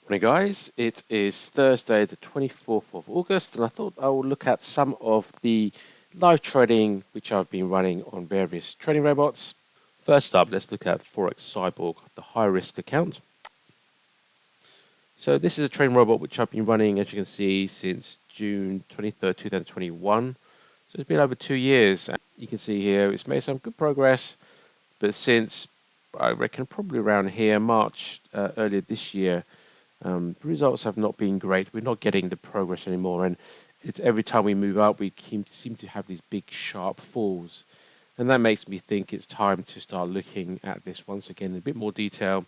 Morning guys, it is Thursday the 24th of August and I thought I will look at some of the live trading which I've been running on various trading robots. First up, let's look at Forex Cyborg, the high risk account. So this is a trading robot which I've been running, as you can see, since June 23rd, 2021. So it's been over 2 years. You can see here it's made some good progress, but since I reckon probably around here, March earlier this year, the results have not been great. We're not getting the progress anymore, and it's every time we move up, we seem to have these big sharp falls, and that makes me think it's time to start looking at this once again in a bit more detail,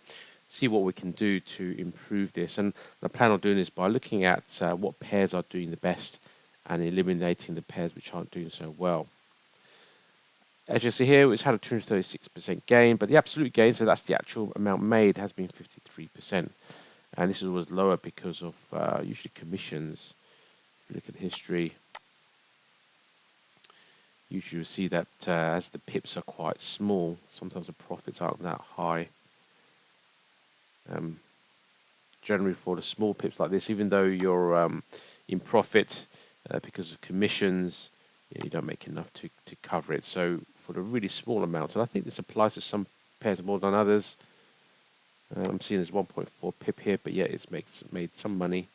see what we can do to improve this. And I plan on doing this by looking at what pairs are doing the best and eliminating the pairs which aren't doing so well. As you see here, it's had a 236% gain, but the absolute gain, so that's the actual amount made, has been 53%. And this was lower because of usually commissions. If you look at history, usually you see that as the pips are quite small, sometimes the profits aren't that high. Generally for the small pips like this, even though you're in profit because of commissions, you don't make enough to cover it. So for the really small amounts, and I think this applies to some pairs more than others, I'm seeing there's 1.4 pip here, but yeah, it's made some money.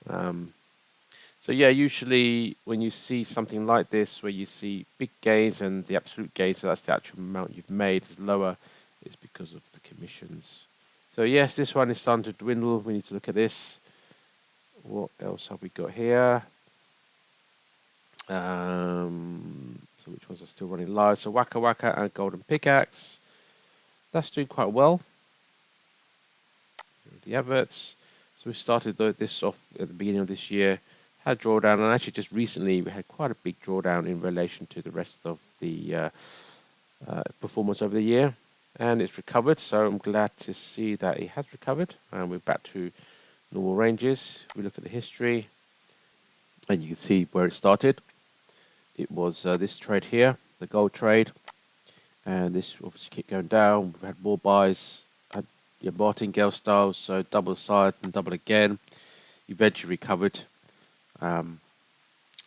So yeah, usually when you see something like this, where you see big gains and the absolute gain, so that's the actual amount you've made, is lower, it's because of the commissions. So yes, this one is starting to dwindle. We need to look at this. What else have we got here? So which ones are still running live? So Wakawaka and Golden Pickaxe. That's doing quite well. The adverts. So we started this off at the beginning of this year, had drawdown, and actually just recently we had quite a big drawdown in relation to the rest of the performance over the year, and it's recovered. So I'm glad to see that it has recovered, and we're back to normal ranges. If we look at the history, and you can see where it started. It was this trade here, the gold trade, and this obviously kept going down. We've had more buys. Your martingale styles, so double size and double again, eventually recovered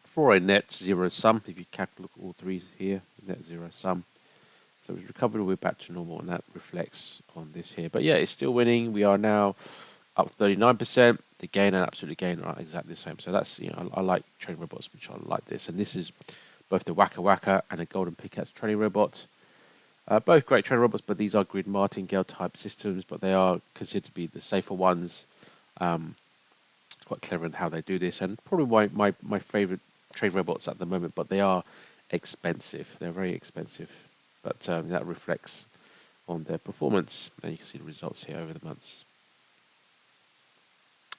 for a net zero sum. If you look at all three here, net zero sum. So it's recovered, we're back to normal, and that reflects on this here. But yeah, it's still winning. We are now up 39%. The gain and absolute gain are exactly the same. So that's, I like trading robots which are like this, and this is both the Wakawaka and the Golden Pickaxe trading robots. Both great trading robots, but these are grid martingale type systems, but they are considered to be the safer ones. It's quite clever in how they do this, and probably my favorite trade robots at the moment, but they are expensive. They're very expensive, but that reflects on their performance, and you can see the results here over the months.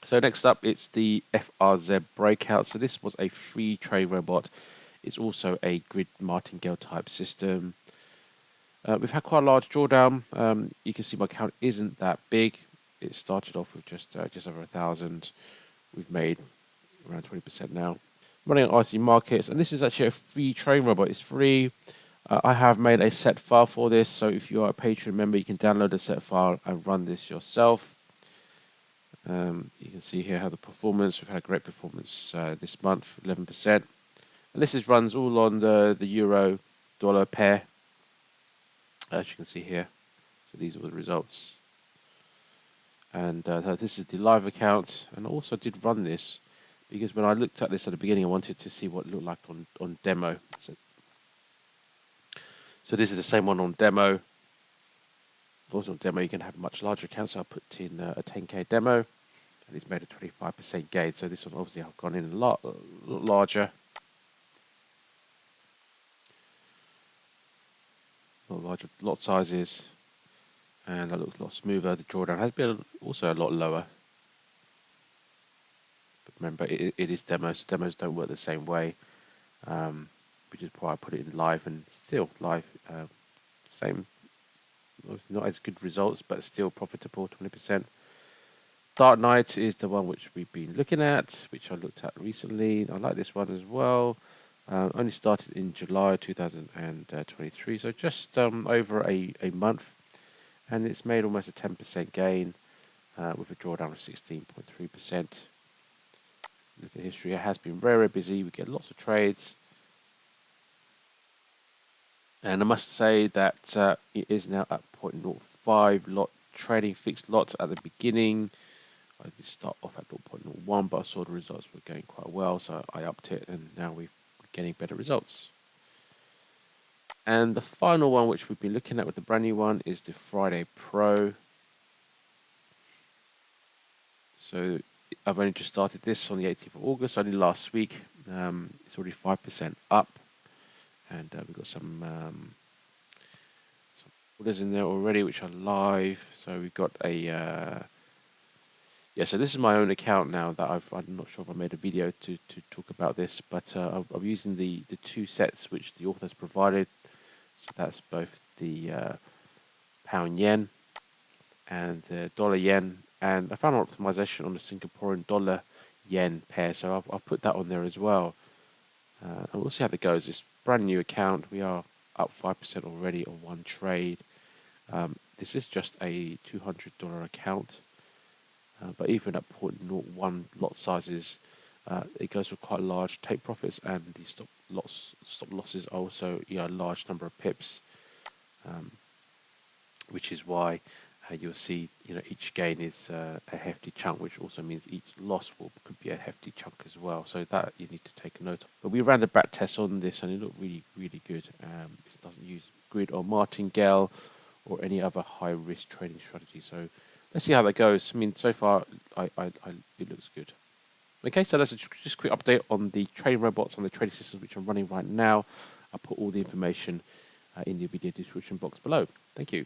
So next up, it's the FRZ Breakout. So this was a free trade robot. It's also a grid martingale type system. We've had quite a large drawdown. You can see my count isn't that big. It started off with just over 1,000. We've made around 20% now. Running on RC markets, and this is actually a free trading robot. It's free. I have made a set file for this, so if you are a Patreon member, you can download a set file and run this yourself. You can see here how the performance. We've had a great performance this month, 11%. And this runs all on the euro dollar pair. As you can see here, so these are the results, and this is the live account. And I also did run this because when I looked at this at the beginning, I wanted to see what it looked like on demo. So this is the same one on demo. Also on demo, you can have a much larger account, so I put in a 10k demo, and it's made a 25% gain. So this one obviously I've gone in a lot larger. Lot sizes, and that looks a lot smoother. The drawdown has been also a lot lower, but remember it is demos. Demos don't work the same way, which is why I put it in live, and still live, same, not as good results, but still profitable, 20%. Dark Knight is the one which we've been looking at, which I looked at recently. I like this one as well. Only started in July 2023, so just over a month, and it's made almost a 10% gain. with a drawdown of 16.3%. Look at history, it has been very, very busy. We get lots of trades. And I must say that it is now at 0.05 lot trading fixed lots at the beginning. I did start off at 0.01, but I saw the results were going quite well, so I upped it, and now we're getting better results. And the final one, which we've been looking at with the brand new one, is the Friday Pro. So I've only just started this on the 18th of August, only last week. It's already 5% up, and we've got some orders in there already, which are live. So we've got a yeah. So this is my own account now that I'm not sure if I made a video to talk about this, but I'm using the two sets which the author has provided. So that's both the pound yen and the dollar yen, and I found an optimization on the Singaporean dollar yen pair, so I'll put that on there as well. And we'll see how that goes. It's a brand new account. We are up 5% already on one trade. This is just a $200 account, but even at 0.01 lot sizes, it goes for quite large take profits, and the stop losses are also a large number of pips, which is why you'll see each gain is a hefty chunk, which also means each loss could be a hefty chunk as well. So that you need to take a note of. But we ran the back test on this, and it looked really, really good. It doesn't use grid or martingale or any other high risk trading strategy. So let's see how that goes. I mean, so far it looks good. Okay, so that's just a quick update on the trading robots and the trading systems which I'm running right now. I'll put all the information in the video description box below. Thank you.